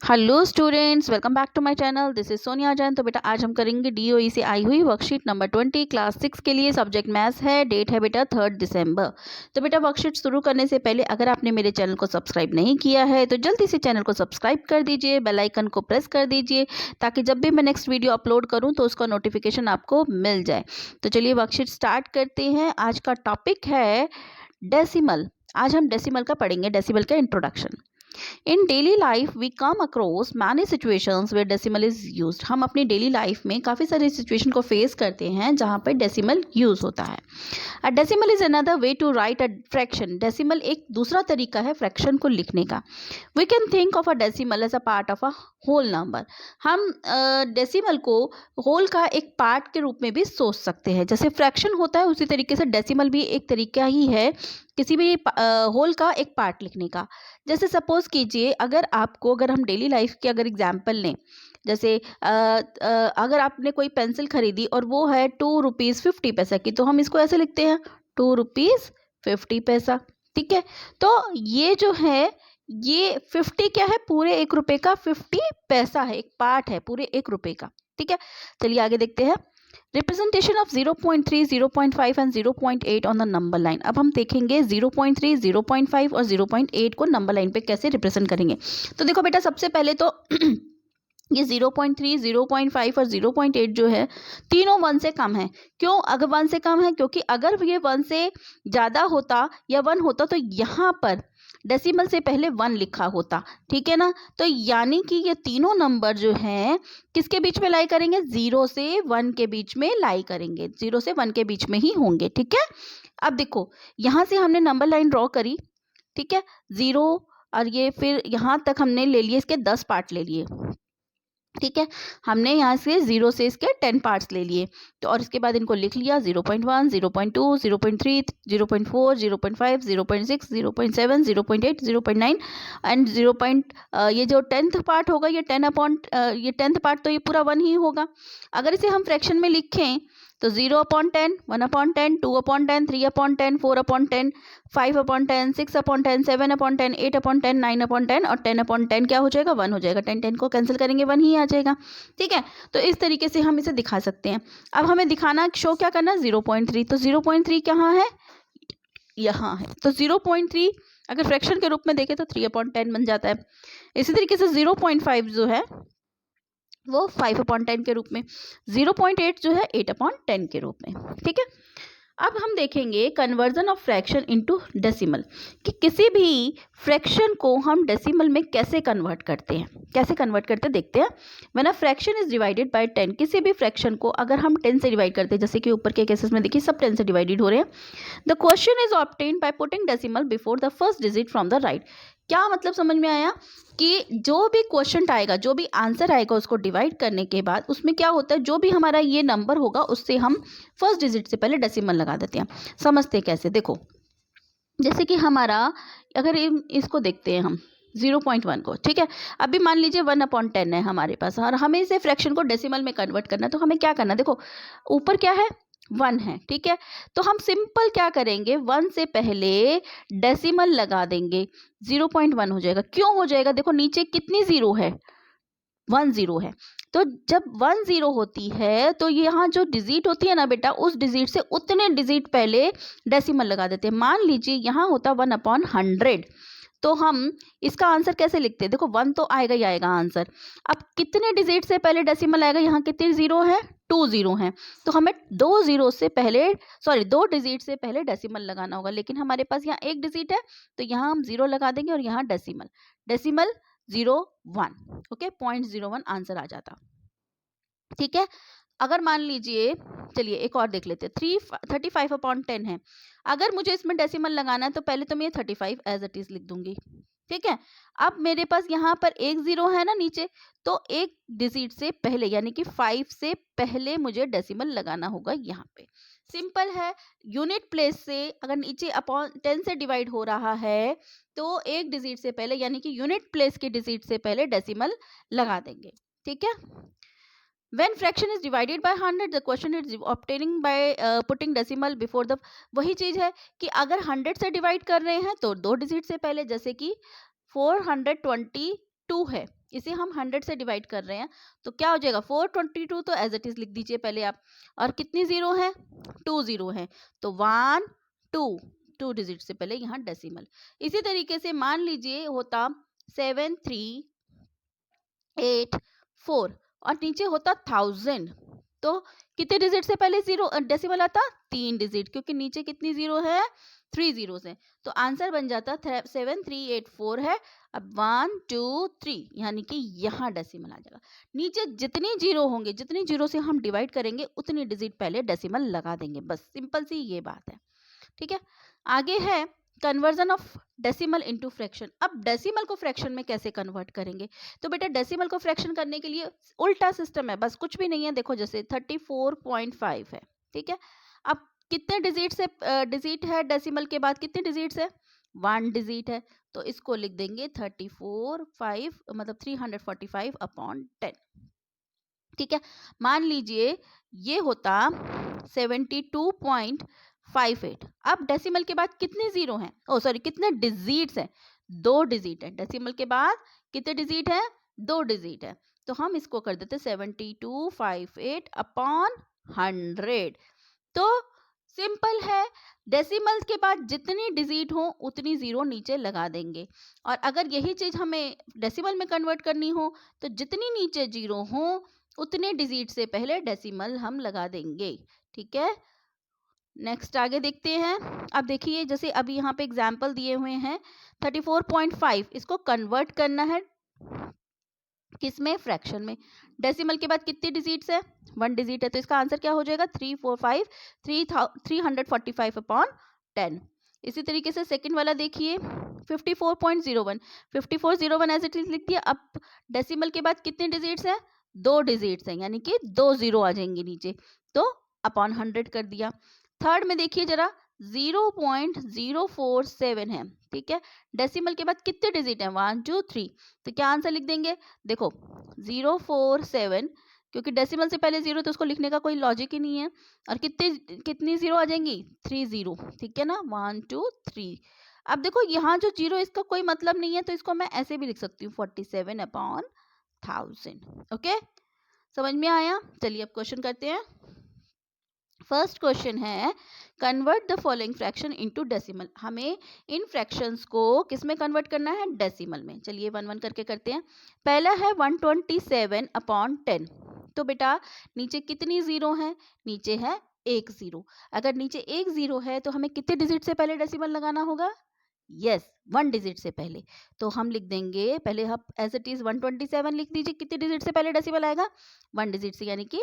Hello students, welcome back to my channel. This is Sonia Jain. तो बेटा आज हम करेंगे डीओई से आई हुई वर्कशीट नंबर 20 क्लास 6 के लिए। सब्जेक्ट मैथ्स है। डेट है बेटा 3 दिसंबर। तो बेटा वर्कशीट शुरू करने से पहले अगर आपने मेरे चैनल को सब्सक्राइब नहीं किया है तो जल्दी से चैनल को सब्सक्राइब कर दीजिए, बेल आइकन को प्रेस कर दीजिए ताकि जब भी मैं नेक्स्ट वीडियो अपलोड करूँ तो उसका नोटिफिकेशन आपको मिल जाए। तो चलिए वर्कशीट स्टार्ट करते हैं। आज का टॉपिक है डेसिमल। आज हम डेसिमल का पढ़ेंगे, डेसिमल का introduction. In daily life we come across many situations where decimal is used। हम अपनी डेली लाइफ में काफ़ी सारी सिचुएशन को फेस करते हैं जहाँ पर डेसिमल यूज होता है। A decimal is another way to write a fraction. Decimal एक दूसरा तरीका है फ्रैक्शन को लिखने का। We can think of a decimal as a part of a whole number. हम डेसिमल को होल का एक पार्ट के रूप में भी सोच सकते हैं। जैसे फ्रैक्शन होता है उसी तरीके से डेसिमल भी एक तरीका ही है किसी भी होल का एक पार्ट लिखने का। जैसे सपोज कीजिए अगर हम डेली लाइफ के अगर एग्जाम्पल लें, जैसे अगर आपने कोई पेंसिल खरीदी और वो है 2 रुपीज़ 50 पैसा की, तो हम इसको ऐसे लिखते हैं 2 रुपीज़ 50 पैसा। ठीक है। तो ये जो है ये 50 क्या है, पूरे 1 रुपए का 50 पैसा है, एक पार्ट है पूरे 1 रुपए का। ठीक है। चलिए आगे देखते हैं। Representation of 0.3, 0.5 and 0.8 on the number line. अब हम देखेंगे 0.3, 0.5 और 0.8 को नंबर लाइन पे कैसे रिप्रेजेंट करेंगे। तो देखो बेटा सबसे पहले तो ये 0.3, 0.5 और 0.8 जो है तीनों 1 से कम है। क्यों अगर 1 से कम है? क्योंकि अगर ये 1 से ज़्यादा होता या 1 होता तो यहाँ पर डेसिमल से पहले 1 लिखा होता। ठीक है ना। तो यानी कि ये तीनों नंबर जो हैं किसके बीच में लाई करेंगे? 0 से 1 के बीच में लाई करेंगे। 0 से 1 के बीच में ही होंगे। ठीक है। अब देखो यहाँ से हमने नंबर लाइन ड्रॉ करी। ठीक है। 0 और ये फिर यहाँ तक हमने ले लिए, इसके 10 पार्ट ले लिए। ठीक है। हमने यहाँ से 0 से इसके 10 पार्ट्स ले लिए। तो और इसके बाद इनको लिख लिया 0.1, 0.2, 0.3, 0.4, 0.5, 0.6, 0.7, 0.8, 0.9 एंड ये जो 10th पार्ट होगा ये 10th पार्ट तो ये पूरा 1 ही होगा। अगर इसे हम फ्रैक्शन में लिखें तो 0/10, 1/10, 2/10, 3/10, 4/10, 5/10, 6/10, 7/10, 8/10, 9/10 और 10/10 क्या हो जाएगा? 1 हो जाएगा। 10 को कैंसिल करेंगे 1 ही आ जाएगा। ठीक है। तो इस तरीके से हम इसे दिखा सकते हैं। अब हमें दिखाना, शो क्या करना? 0.3। तो 0.3 कहाँ है? यहाँ है। तो 0.3 अगर फ्रैक्शन के रूप में देखें तो 3/10 बन जाता है। इसी तरीके से 0.5 जो है वो 5/10 के रूप में, 0.8 जो है 8/10 के रूप में। ठीक है। अब हम देखेंगे conversion of fraction into decimal, कि किसी भी फ्रैक्शन को हम डेसिमल में कैसे कन्वर्ट करते हैं। कैसे कन्वर्ट करते देखते हैं। When a fraction is divided by 10, किसी भी फ्रैक्शन को अगर हम 10 से डिवाइड करते हैं, जैसे कि ऊपर के केसेस में देखिए सब 10 से डिवाइडेड हो रहे हैं। The question is obtained by putting decimal before the first digit from the right. क्या मतलब समझ में आया? कि जो भी क्वेश्चन आएगा, जो भी आंसर आएगा, उसको डिवाइड करने के बाद उसमें क्या होता है, जो भी हमारा ये नंबर होगा उससे हम फर्स्ट डिजिट से पहले डेसिमल लगा देते हैं। समझते कैसे? देखो जैसे कि हमारा अगर इसको देखते हैं हम 0.1 को। ठीक है। अभी मान लीजिए 1/10 है हमारे पास और हमें इसे फ्रैक्शन को डेसिमल में कन्वर्ट करना है। तो हमें क्या करना? देखो ऊपर क्या है? 1 है। ठीक है। तो हम सिंपल क्या करेंगे, 1 से पहले डेसिमल लगा देंगे, 0.1 हो जाएगा। क्यों हो जाएगा? देखो नीचे कितनी 0 है? 1 0 है। तो जब 1 0 होती है तो यहाँ जो डिजिट होती है ना बेटा, उस डिजिट से उतने डिजिट पहले डेसिमल लगा देते हैं। मान लीजिए यहाँ होता 1/100, तो हम इसका आंसर कैसे लिखते हैं? देखो 1 तो आएगा ही आएगा आंसर। अब कितने डिजिट से पहले डेसिमल आएगा? यहाँ कितने 0 है? 2 0 हैं। तो हमें 2 डिजिट से पहले डेसिमल लगाना होगा। लेकिन हमारे पास यहाँ एक डिजिट है तो यहाँ हम 0 लगा देंगे और यहाँ डेसिमल 0.1। ओके, 0.01 आंसर आ जाता। ठीक है। अगर मान लीजिए, चलिए एक और देख लेते हैं। 35/10 है। अगर मुझे इसमें डेसिमल लगाना है तो पहले तो मैं 35 एज इट इज लिख दूंगी। ठीक है। अब मेरे पास यहाँ पर एक 0 है ना नीचे, तो एक डिजिट से पहले यानी कि 5 से पहले मुझे डेसिमल लगाना होगा यहाँ पे। सिंपल है। यूनिट प्लेस से अगर नीचे अपॉन 10 से डिवाइड हो रहा है तो एक डिजिट से पहले यानी कि यूनिट प्लेस के डिजिट से पहले डेसिमल लगा देंगे। ठीक है। When fraction is divided by 100, the question is obtaining by putting decimal before the। वही चीज है कि अगर 100 से डिवाइड कर रहे हैं तो 2 डिजिट से पहले, जैसे कि 422 है, इसे हम 100 से डिवाइड कर रहे हैं तो क्या हो जाएगा 422, तो एज इट इज लिख दीजिए पहले आप। और कितनी जीरो है, 2 जीरो है, तो 1 2 डिजिट से पहले यहाँ डेसिमल। इसी तरीके से मान लीजिए होता 7384 और नीचे होता 1000, तो कितने डिजिट से पहले जीरो डेसिमल आता, 3 डिजिट, क्योंकि नीचे कितनी जीरो है, 3 जीरो है। तो आंसर बन जाता 7384 है। अब 1 2 3 यानी कि यहाँ डेसिमल आ जाएगा। नीचे जितनी जीरो होंगे, जितनी जीरो से हम डिवाइड करेंगे उतनी डिजिट पहले डेसिमल लगा देंगे, बस सिंपल सी ये बात है। ठीक है, आगे है conversion of decimal into fraction. अब डेसिमल को फ्रैक्शन में कैसे कन्वर्ट करेंगे, तो बेटा डेसिमल को फ्रैक्शन करने के लिए उल्टा सिस्टम है, बस कुछ भी नहीं है। देखो जैसे 34.5 है, ठीक है। अब कितने डिजिट से डिजिट है डेसिमल के बाद, कितने डिजिट है, 1 डिजिट है, तो इसको लिख देंगे 345 मतलब 345 अपॉन 10। ठीक है, मान लीजिए ये होता 72.58। अब डेसिमल के बाद कितने जीरो हैं, ओ सॉरी कितने डिजिट्स हैं, 2 डिजिट है। डेसिमल के बाद कितने डिजिट है, 2 डिजिट है, तो हम इसको कर देते 7258 अपॉन 100। तो सिंपल है, डेसिमल के बाद जितनी डिजिट हो उतनी जीरो नीचे लगा देंगे। और अगर यही चीज हमें डेसिमल में कन्वर्ट करनी हो तो जितनी नीचे जीरो हो उतने डिजिट से पहले डेसिमल हम लगा देंगे। ठीक है, नेक्स्ट आगे देखते हैं। अब देखिए जैसे अभी यहाँ पे एग्जाम्पल दिए हुए हैं 34.5, इसको कन्वर्ट करना है किसमें, फ्रैक्शन में। डेसिमल के बाद कितनी डिजिट्स है, 1 डिजिट है, तो इसका आंसर क्या हो जाएगा 345 अपॉन 10। इसी तरीके से सेकंड वाला देखिए 54.01, 5401 एज इट इज लिख दिया। अब डेसिमल के बाद कितने डिजिट्स है, 2 डिजिट्स हैं, यानी कि 2 जीरो आ जाएंगे नीचे, तो अपॉन 100 कर दिया। थर्ड में देखिए जरा 0.047 है, ठीक है। डेसिमल के बाद कितने डिजिट हैं, 1 2 3, तो क्या आंसर लिख देंगे, देखो 047, क्योंकि डेसिमल से पहले जीरो तो उसको लिखने का कोई लॉजिक ही नहीं है। और कितनी जीरो आ जाएंगी, 3 जीरो, ठीक है ना, 1 2 3। अब देखो यहाँ जो जीरो इसका कोई मतलब नहीं है, तो इसको मैं ऐसे भी लिख सकती हूँ 47 अपॉन 1000। ओके, समझ में आया। चलिए अब क्वेश्चन करते हैं। फर्स्ट क्वेश्चन है convert the following fraction into decimal. हमें इन फ्रैक्शंस को किस में कन्वर्ट करना है, डेसिमल में। चलिए 1 1 करके करते हैं। पहला है 127 अपॉन 10, तो बेटा नीचे कितनी जीरो है, नीचे है 1 जीरो। अगर नीचे 1 जीरो है तो हमें कितने डिजिट से पहले डेसिमल लगाना होगा, यस 1 डिजिट से पहले। तो हम लिख देंगे पहले, हम एज इट इज 127 लिख दीजिए, कितने डिजिट से पहले डेसिमल आएगा, 1 डिजिट से, यानी कि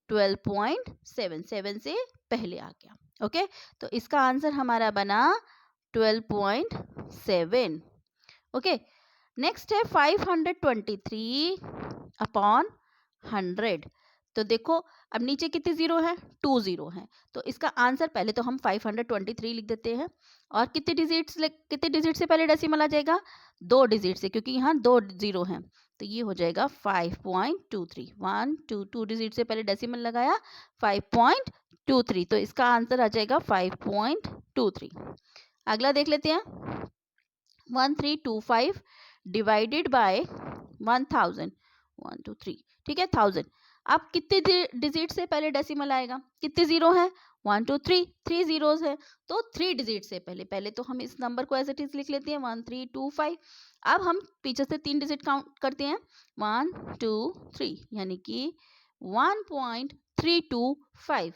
12.77 से पहले आ गया। ओके, तो इसका आंसर हमारा बना 12.7। ओके, नेक्स्ट है 523 अपॉन 100। तो देखो अब नीचे कितने जीरो है, 2 जीरो है, तो इसका आंसर पहले तो हम 523 लिख देते हैं। और कितने डिजिट से पहले डेसिमल आ जाएगा, 2 डिजिट से, क्योंकि यहाँ 2 जीरो हैं, तो ये हो जाएगा 5.23। 1 2 2 डिजिट से पहले डेसिमल लगाया, 5.23, तो इसका आंसर आ जाएगा 5.23। अगला देख लेते हैं 1325 डिवाइडेड बाय 1000, 1 2 3, ठीक है, 1000। अब कितने डिजिट से पहले डेसिमल आएगा, कितने जीरो है, 1 2 3, 3 जीरोस है, तो 3 डिजिट से पहले तो हम इस नंबर को एज इट इज लिख लेते हैं 1325। अब हम पीछे से 3 डिजिट काउंट करते हैं, 1 2 3, यानी कि 1.325,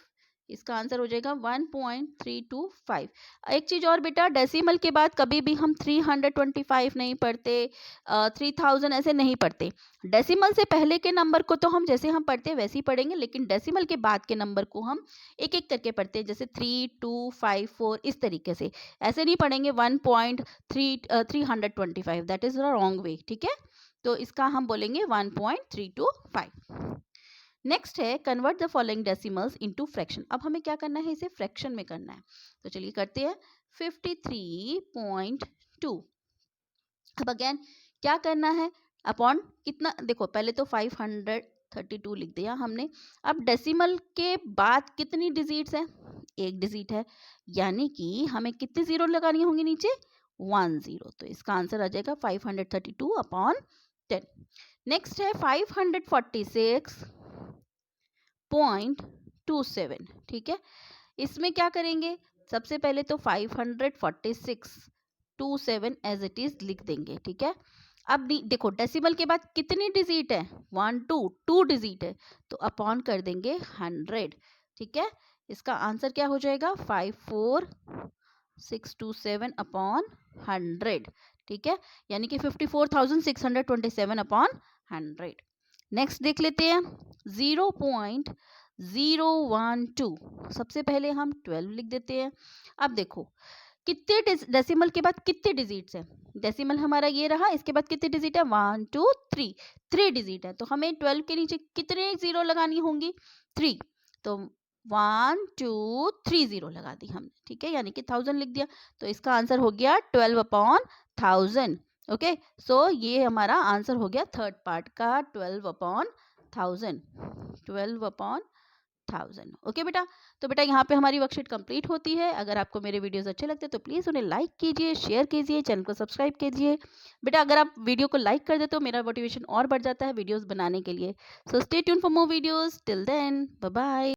इसका आंसर हो जाएगा 1.325। एक चीज और बेटा, डेसिमल के बाद कभी भी हम 325 नहीं पढ़ते, 3000 ऐसे नहीं पढ़ते। डेसिमल से पहले के नंबर को तो हम जैसे हम पढ़ते हैं वैसे ही पढ़ेंगे, लेकिन डेसिमल के बाद के नंबर को हम एक एक करके पढ़ते हैं, जैसे 3 2 5 4 इस तरीके से, ऐसे नहीं पढ़ेंगे 1.325, that is the wrong way. ठीक है, तो इसका हम बोलेंगे 1.325। नेक्स्ट है convert the following decimals into fraction. अब हमें क्या करना है, इसे फ्रैक्शन में करना है, तो चलिए करते हैं 53.2। अब अगेन क्या करना है, अपॉन कितना, देखो पहले तो 532 लिख दिया हमने। अब डेसिमल के बाद कितनी डिजिट्स है, 1 डिजिट है, यानी कि हमें कितनी जीरो लगानी होंगी नीचे, 1 जीरो, तो इसका आंसर आ जाएगा 532 अपॉन 10। नेक्स्ट है 546.27, ठीक है। इसमें क्या करेंगे, सबसे पहले तो 546.27 एज इट इज लिख देंगे, ठीक है। अब देखो डेसिमल के बाद कितनी डिजिट है, 2 डिजिट है, तो अपॉन कर देंगे 100, ठीक है। इसका आंसर क्या हो जाएगा, 54627 अपॉन 100, ठीक है, यानी कि 54,627 अपॉन 100। नेक्स्ट देख लेते हैं 0.012, सबसे पहले हम 12 लिख देते हैं। अब देखो कितने डेसिमल के बाद कितने डिजिट्स हैं, डेसिमल हमारा ये रहा, इसके बाद कितने डिजिट है, 1 2 3, 3 डिजिट है, तो हमें 12 के नीचे कितने जीरो लगानी होंगी, 3, तो 1 2 3 जीरो लगा दी हमने, ठीक है, यानी कि 1000 लिख दिया, तो इसका आंसर हो गया 12 अपॉन 1000। ओके, सो ये हमारा आंसर हो गया थर्ड पार्ट का 12 अपॉन 1000, 12 अपॉन 1000। ओके बेटा, तो बेटा यहाँ पे हमारी वर्कशीट कंप्लीट होती है। अगर आपको मेरे वीडियोस अच्छे लगते हैं तो प्लीज़ उन्हें लाइक कीजिए, शेयर कीजिए, चैनल को सब्सक्राइब कीजिए। बेटा अगर आप वीडियो को लाइक कर दे तो मेरा मोटिवेशन और बढ़ जाता है वीडियोस बनाने के लिए। So stay tune for more videos, till then bye bye.